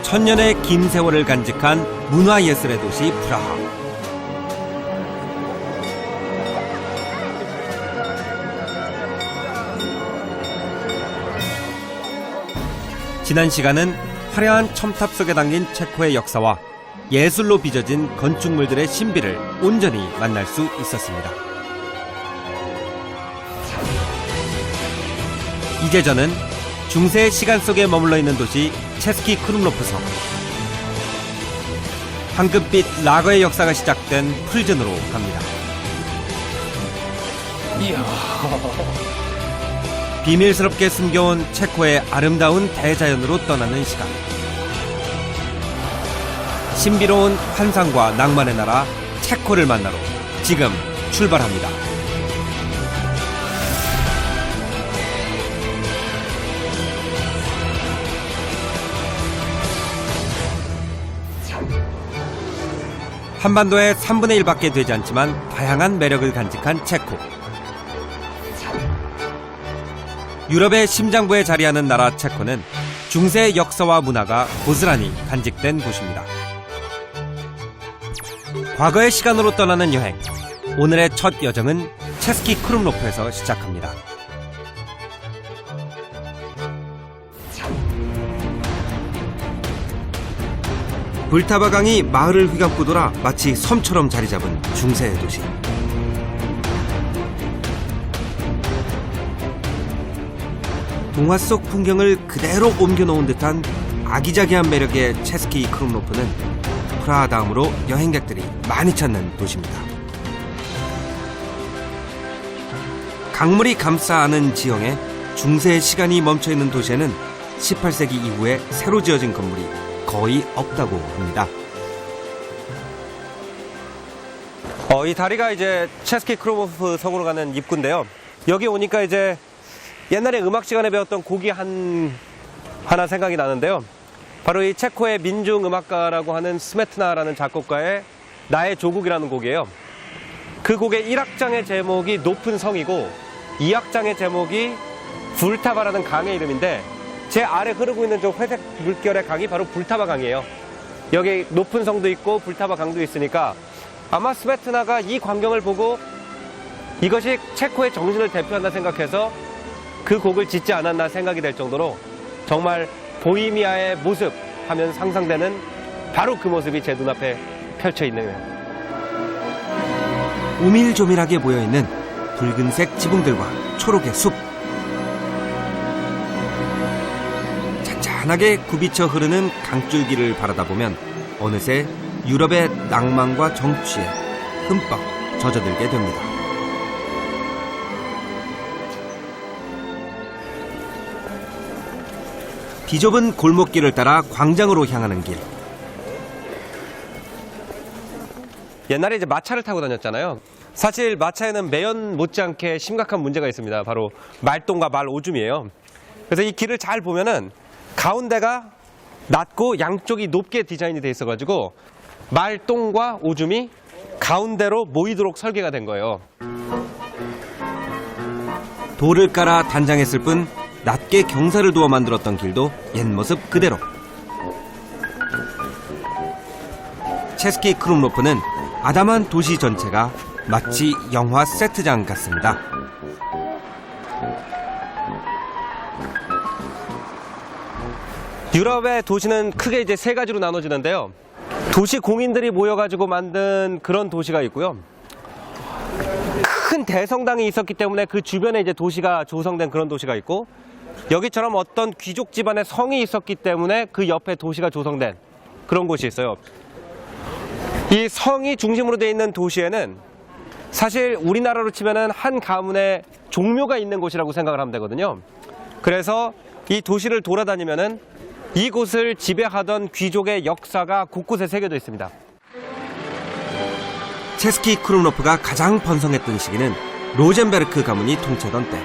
천년의 긴 세월을 간직한 문화예술의 도시 프라하. 지난 시간은 화려한 첨탑 속에 담긴 체코의 역사와 예술로 빚어진 건축물들의 신비를 온전히 만날 수 있었습니다. 이제 저는 중세의 시간 속에 머물러 있는 도시 체스키 크룸로프 성. 황금빛 라거의 역사가 시작된 프리즌으로 갑니다. 이야. 비밀스럽게 숨겨온 체코의 아름다운 대자연으로 떠나는 시간. 신비로운 환상과 낭만의 나라 체코를 만나러 지금 출발합니다. 한반도의 3분의 1밖에 되지 않지만 다양한 매력을 간직한 체코. 유럽의 심장부에 자리하는 나라 체코는 중세의 역사와 문화가 고스란히 간직된 곳입니다. 과거의 시간으로 떠나는 여행. 오늘의 첫 여정은 체스키 크룸로프에서 시작합니다. 불타바 강이 마을을 휘감고 돌아 마치 섬처럼 자리 잡은 중세의 도시. 동화 속 풍경을 그대로 옮겨놓은 듯한 아기자기한 매력의 체스키 크룸로프는 프라하 다음으로 여행객들이 많이 찾는 도시입니다. 강물이 감싸 안은 지형에 중세의 시간이 멈춰있는 도시에는 18세기 이후에 새로 지어진 건물이 거의 없다고 합니다. 이 다리가 이제 체스키 크룸로프 성으로 가는 입구인데요. 여기 오니까 이제 옛날에 음악 시간에 배웠던 곡이 하나 생각이 나는데요. 바로 이 체코의 민중음악가라고 하는 스메트나라는 작곡가의 나의 조국이라는 곡이에요. 그 곡의 1악장의 제목이 높은 성이고 2악장의 제목이 불타바라는 강의 이름인데 제 아래 흐르고 있는 저 회색 물결의 강이 바로 불타바 강이에요. 여기 높은 성도 있고 불타바 강도 있으니까 아마 스메트나가 이 광경을 보고 이것이 체코의 정신을 대표한다 생각해서 그 곡을 짓지 않았나 생각이 될 정도로 정말 보헤미아의 모습 하면 상상되는 바로 그 모습이 제 눈앞에 펼쳐 있네요. 오밀조밀하게 모여있는 붉은색 지붕들과 초록의 숲. 잔잔하게 굽이쳐 흐르는 강줄기를 바라다 보면 어느새 유럽의 낭만과 정취에 흠뻑 젖어들게 됩니다. 비좁은 골목길을 따라 광장으로 향하는 길. 옛날에 이제 마차를 타고 다녔잖아요. 사실 마차에는 매연 못지않게 심각한 문제가 있습니다. 바로 말똥과 말 오줌이에요. 그래서 이 길을 잘 보면은 가운데가 낮고 양쪽이 높게 디자인이 돼 있어가지고 말똥과 오줌이 가운데로 모이도록 설계가 된 거예요. 돌을 깔아 단장했을 뿐 낮게 경사를 두어 만들었던 길도 옛 모습 그대로. 체스키 크룸로프는 아담한 도시 전체가 마치 영화 세트장 같습니다. 유럽의 도시는 크게 이제 세 가지로 나눠지는데요. 도시 공인들이 모여가지고 만든 그런 도시가 있고요. 큰 대성당이 있었기 때문에 그 주변에 이제 도시가 조성된 그런 도시가 있고, 여기처럼 어떤 귀족 집안의 성이 있었기 때문에 그 옆에 도시가 조성된 그런 곳이 있어요. 이 성이 중심으로 되어 있는 도시에는 사실 우리나라로 치면은 한 가문의 종묘가 있는 곳이라고 생각을 하면 되거든요. 그래서 이 도시를 돌아다니면은 이곳을 지배하던 귀족의 역사가 곳곳에 새겨져 있습니다. 체스키 크룸로프가 가장 번성했던 시기는 로젠베르크 가문이 통치하던 때.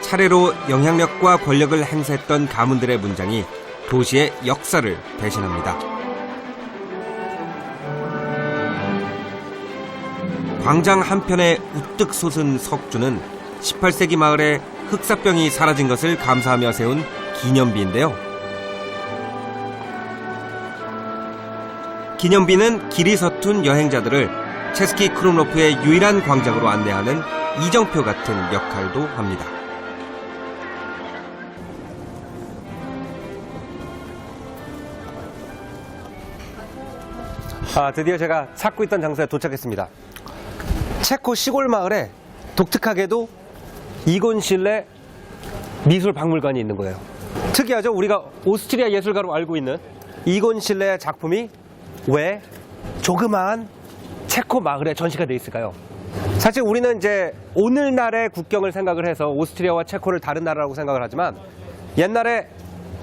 차례로 영향력과 권력을 행사했던 가문들의 문장이 도시의 역사를 배신합니다. 광장 한편에 우뚝 솟은 석주는 18세기 마을에 흑사병이 사라진 것을 감사하며 세운 기념비인데요. 기념비는 길이 서툰 여행자들을 체스키 크롬로프의 유일한 광장으로 안내하는 이정표 같은 역할도 합니다. 드디어 제가 찾고 있던 장소에 도착했습니다. 체코 시골 마을에 독특하게도 이곤실레 미술박물관이 있는 거예요. 특이하죠? 우리가 오스트리아 예술가로 알고 있는 이곤실레의 작품이 왜 조그마한 체코 마을에 전시가 돼 있을까요? 사실 우리는 이제 오늘날의 국경을 생각을 해서 오스트리아와 체코를 다른 나라라고 생각을 하지만 옛날에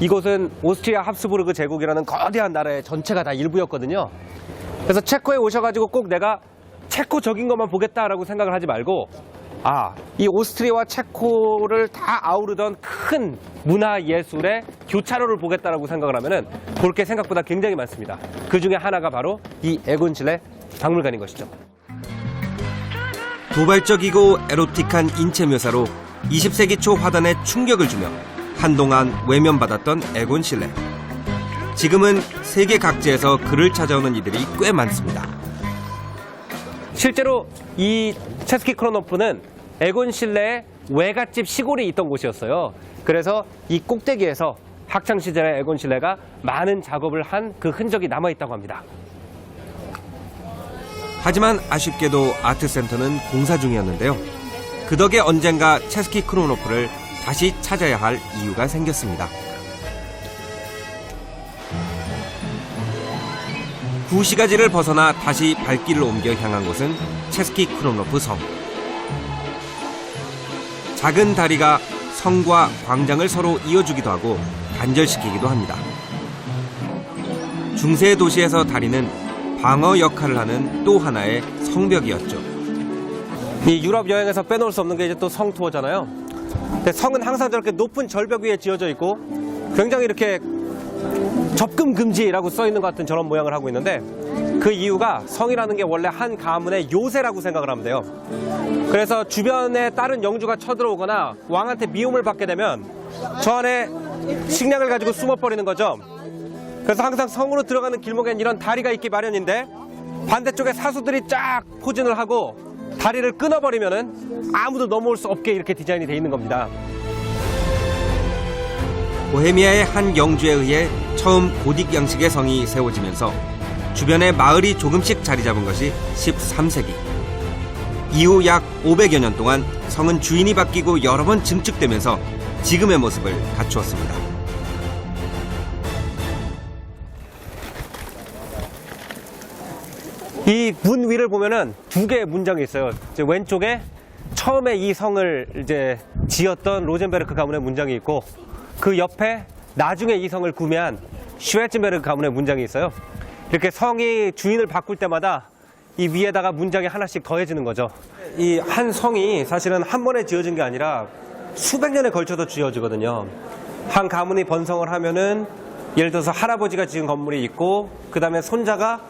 이곳은 오스트리아 합스부르크 제국이라는 거대한 나라의 전체가 다 일부였거든요. 그래서 체코에 오셔가지고 꼭 내가 체코적인 것만 보겠다라고 생각을 하지 말고 이 오스트리아와 체코를 다 아우르던 큰 문화예술의 교차로를 보겠다라고 생각을 하면은 볼 게 생각보다 굉장히 많습니다. 그 중에 하나가 바로 이 에곤실레 박물관인 것이죠. 도발적이고 에로틱한 인체 묘사로 20세기 초 화단에 충격을 주며 한동안 외면받았던 에곤실레. 지금은 세계 각지에서 그를 찾아오는 이들이 꽤 많습니다. 실제로 이 체스키 크롬로프는 에곤실레의 외갓집 시골이 있던 곳이었어요. 그래서 이 꼭대기에서 학창시절에 에곤실레가 많은 작업을 한 그 흔적이 남아있다고 합니다. 하지만 아쉽게도 아트센터는 공사 중이었는데요. 그 덕에 언젠가 체스키 크롬로프를 다시 찾아야 할 이유가 생겼습니다. 구시가지를 벗어나 다시 발길을 옮겨 향한 곳은 체스키 크롬로프 성. 작은 다리가 성과 광장을 서로 이어주기도 하고 단절시키기도 합니다. 중세 도시에서 다리는 방어 역할을 하는 또 하나의 성벽이었죠. 이 유럽 여행에서 빼놓을 수 없는 게 이제 또 성 투어잖아요. 근데 성은 항상 저렇게 높은 절벽 위에 지어져 있고 굉장히 이렇게 접근 금지라고 써 있는 것 같은 저런 모양을 하고 있는데 그 이유가 성이라는 게 원래 한 가문의 요새라고 생각을 하면 돼요. 그래서 주변에 다른 영주가 쳐들어오거나 왕한테 미움을 받게 되면 저 안에 식량을 가지고 숨어버리는 거죠. 그래서 항상 성으로 들어가는 길목엔 이런 다리가 있기 마련인데 반대쪽에 사수들이 쫙 포진을 하고 다리를 끊어버리면은 아무도 넘어올 수 없게 이렇게 디자인이 되어 있는 겁니다. 보헤미아의 한 영주에 의해 처음 고딕 양식의 성이 세워지면서 주변에 마을이 조금씩 자리 잡은 것이 13세기. 이후 약 500여 년 동안 성은 주인이 바뀌고 여러 번 증축되면서 지금의 모습을 갖추었습니다. 이 문 위를 보면은 두 개의 문장이 있어요. 이제 왼쪽에 처음에 이 성을 이제 지었던 로젠베르크 가문의 문장이 있고 그 옆에 나중에 이 성을 구매한 슈에츠베르크 가문의 문장이 있어요. 이렇게 성이 주인을 바꿀 때마다 이 위에다가 문장이 하나씩 더해지는 거죠. 이 한 성이 사실은 한 번에 지어진 게 아니라 수백 년에 걸쳐서 지어지거든요. 한 가문이 번성을 하면은 예를 들어서 할아버지가 지은 건물이 있고 그 다음에 손자가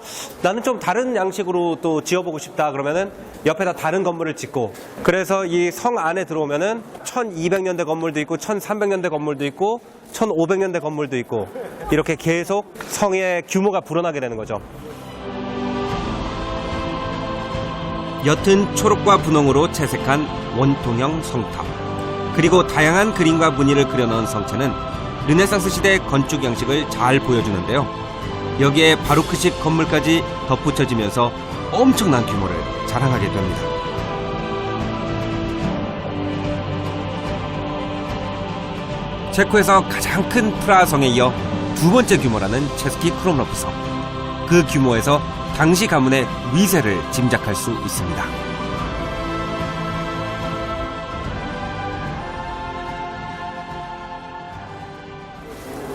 나는 좀 다른 양식으로 또 지어보고 싶다 그러면은 옆에다 다른 건물을 짓고 그래서 이 성 안에 들어오면은 1200년대 건물도 있고 1300년대 건물도 있고 1500년대 건물도 있고 이렇게 계속 성의 규모가 불어나게 되는 거죠. 옅은 초록과 분홍으로 채색한 원통형 성탑 그리고 다양한 그림과 무늬를 그려넣은 성체는 르네상스 시대의 건축 양식을 잘 보여주는데요. 여기에 바로크식 건물까지 덧붙여지면서 엄청난 규모를 자랑하게 됩니다. 체코에서 가장 큰 프라하 성에 이어 두 번째 규모라는 체스키 크롬로프 성. 그 규모에서 당시 가문의 위세를 짐작할 수 있습니다.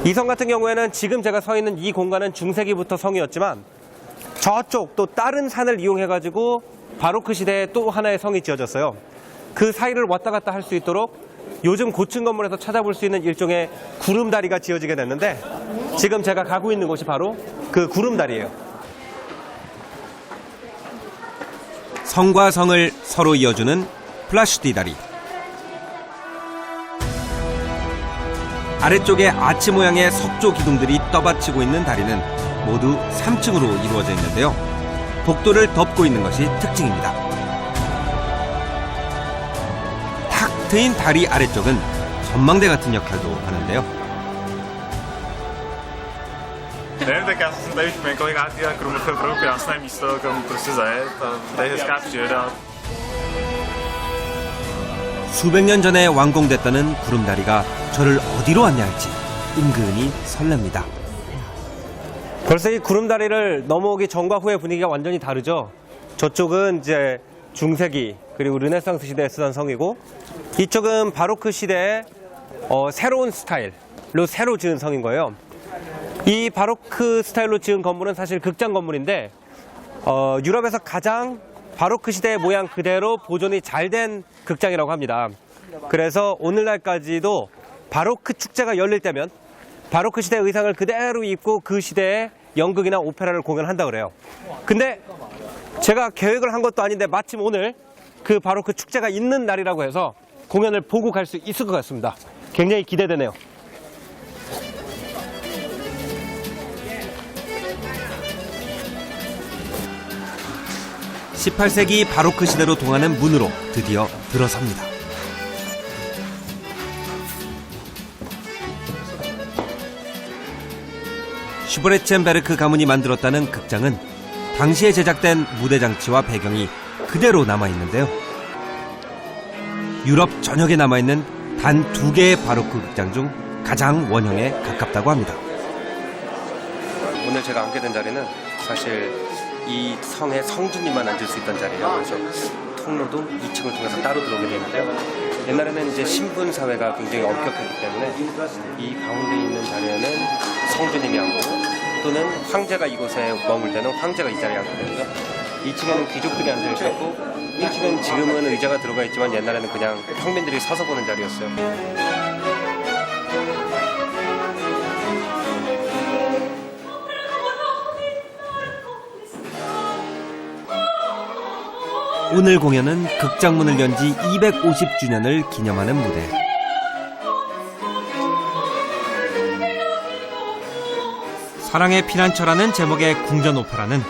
이 성 같은 경우에는 지금 제가 서 있는 이 공간은 중세기부터 성이었지만 저쪽 또 다른 산을 이용해가지고 바로크 시대에 또 하나의 성이 지어졌어요. 그 사이를 왔다 갔다 할 수 있도록 요즘 고층 건물에서 찾아볼 수 있는 일종의 구름다리가 지어지게 됐는데 지금 제가 가고 있는 곳이 바로 그 구름다리예요. 성과 성을 서로 이어주는 플라슈티 다리. 아래쪽에 아치 모양의 석조 기둥들이 떠받치고 있는 다리는 모두 3층으로 이루어져 있는데요. 복도를 덮고 있는 것이 특징입니다. 탁 트인 다리 아래쪽은 전망대 같은 역할도 하는데요. Ne, tak já jsem tady už několikrát a Krumlov je krásné místo, kam prostě zajet a tady je hezká příroda. 수백 년 전에 완공됐다는 구름다리가 저를 어디로 안내할지 은근히 설렙니다. 벌써 이 구름다리를 넘어오기 전과 후의 분위기가 완전히 다르죠. 저쪽은 이제 중세기 그리고 르네상스 시대에 쓰던 성이고, 이쪽은 바로크 시대의 새로운 스타일로 새로 지은 성인 거예요. 이 바로크 스타일로 지은 건물은 사실 극장 건물인데 유럽에서 가장 바로크 시대의 모양 그대로 보존이 잘 된 극장이라고 합니다. 그래서 오늘날까지도 바로크 축제가 열릴 때면 바로크 시대 의상을 그대로 입고 그 시대의 연극이나 오페라를 공연한다 그래요. 근데 제가 계획을 한 것도 아닌데 마침 오늘 그 바로크 축제가 있는 날이라고 해서 공연을 보고 갈 수 있을 것 같습니다. 굉장히 기대되네요. (18세기) 바로크 시대로 통하는 문으로 드디어 들어섭니다. 슈브레첸베르크 가문이 만들었다는 극장은 당시에 제작된 무대 장치와 배경이 그대로 남아있는데요. 유럽 전역에 남아있는 단 2개의 바로크 극장 중 가장 원형에 가깝다고 합니다. 오늘 제가 앉게 된 자리는 사실 이 성의 성주님만 앉을 수 있던 자리예요. 그래서 통로도 2층을 통해서 따로 들어오게 되는데요. 옛날에는 이제 신분 사회가 굉장히 엄격했기 때문에 이 가운데 있는 자리에는 성주님이 앉고, 또는 황제가 이곳에 머물 때는 황제가 이 자리에 앉게 되고요. 2층에는 귀족들이 앉아 있었고, 1층은 지금은 의자가 들어가 있지만 옛날에는 그냥 평민들이 서서 보는 자리였어요. 오늘 공연은 극장문을 연 지 250주년을 기념하는 무대. 사랑의 피난처라는 제목의 궁전 오페라는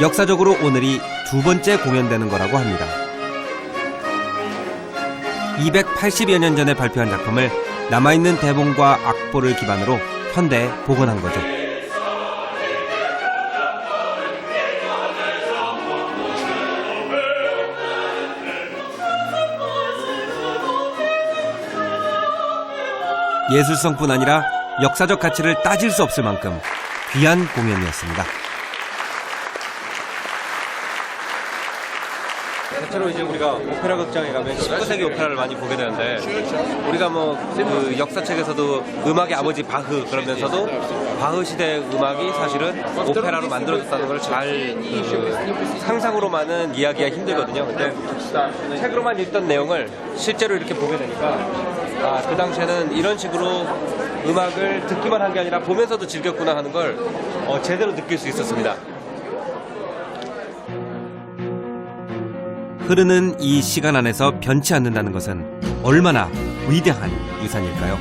역사적으로 오늘이 2번째 공연되는 거라고 합니다. 280여 년 전에 발표한 작품을 남아있는 대본과 악보를 기반으로 현대에 복원한 거죠. 예술성뿐 아니라 역사적 가치를 따질 수 없을 만큼 귀한 공연이었습니다. 대체로 이제 우리가 오페라 극장에 가면 19세기 오페라를 많이 보게 되는데, 우리가 그 역사책에서도 음악의 아버지 바흐 그러면서도 바흐 시대의 음악이 사실은 오페라로 만들어졌다는 걸 잘 상상으로만은 이야기가 힘들거든요. 근데 책으로만 읽던 내용을 실제로 이렇게 보게 되니까 그 당시에는 이런 식으로 음악을 듣기만 한 게 아니라 보면서도 즐겼구나 하는 걸 제대로 느낄 수 있었습니다. 흐르는 이 시간 안에서 변치 않는다는 것은 얼마나 위대한 유산일까요?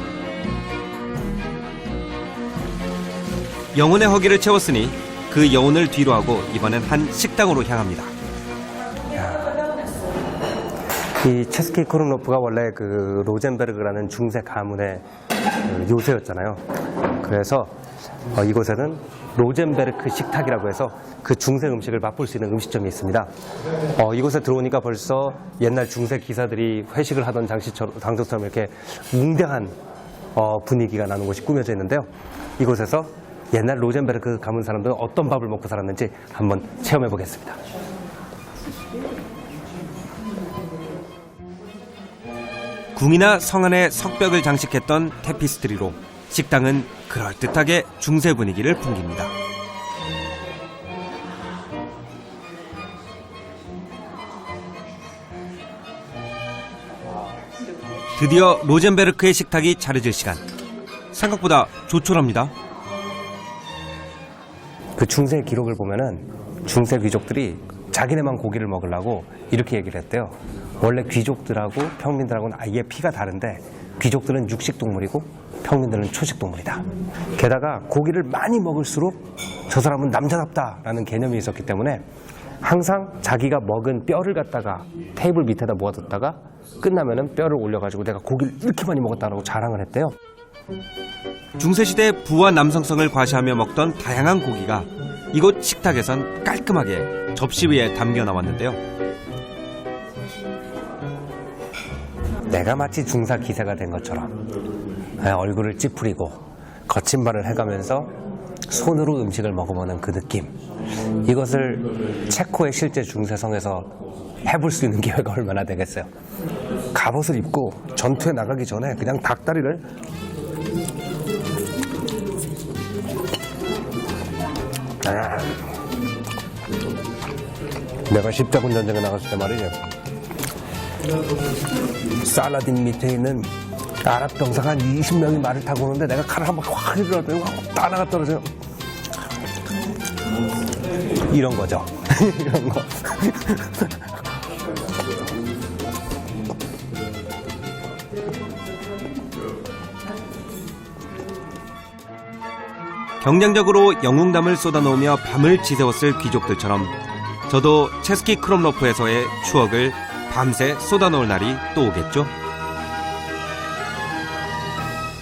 영혼의 허기를 채웠으니 그 여운을 뒤로하고 이번엔 한 식당으로 향합니다. 이 체스키 크롬로프가 원래 그 로젠베르그라는 중세 가문의 요새였잖아요. 그래서 이곳에는 로젠베르크 식탁이라고 해서 그 중세 음식을 맛볼 수 있는 음식점이 있습니다. 이곳에 들어오니까 벌써 옛날 중세 기사들이 회식을 하던 장소처럼 이렇게 웅장한 분위기가 나는 곳이 꾸며져 있는데요. 이곳에서 옛날 로젠베르크 가문 사람들은 어떤 밥을 먹고 살았는지 한번 체험해 보겠습니다. 궁이나 성 안의 석벽을 장식했던 테피스트리로 식당은 그럴듯하게 중세 분위기를 풍깁니다. 드디어 로젠베르크의 식탁이 차려질 시간. 생각보다 조촐합니다. 그 중세 기록을 보면은 중세 귀족들이 자기네만 고기를 먹으려고 이렇게 얘기를 했대요. 원래 귀족들하고 평민들하고는 아예 피가 다른데 귀족들은 육식동물이고 평민들은 초식동물이다. 게다가 고기를 많이 먹을수록 저 사람은 남자답다라는 개념이 있었기 때문에 항상 자기가 먹은 뼈를 갖다가 테이블 밑에다 모아뒀다가 끝나면은 뼈를 올려가지고 내가 고기를 이렇게 많이 먹었다라고 자랑을 했대요. 중세시대 부와 남성성을 과시하며 먹던 다양한 고기가 이곳 식탁에선 깔끔하게 접시 위에 담겨 나왔는데요. 내가 마치 중사 기세가 된 것처럼 얼굴을 찌푸리고 거친 말을 해가면서 손으로 음식을 먹어보는 그 느낌, 이것을 체코의 실제 중세성에서 해볼 수 있는 기회가 얼마나 되겠어요. 갑옷을 입고 전투에 나가기 전에 그냥 닭다리를 내가 십자군 전쟁에 나갔을 때 말이죠, 살라딘 밑에 있는 아랍 병사가 한 20명이 말을 타고 오는데 내가 칼을 한 번 확 들었더니 확 따라가 떨어져요. 이런 거죠. 이런 거. 경쟁적으로 영웅담을 쏟아놓으며 밤을 지새웠을 귀족들처럼 저도 체스키 크롬로프에서의 추억을 밤새 쏟아놓을 날이 또 오겠죠.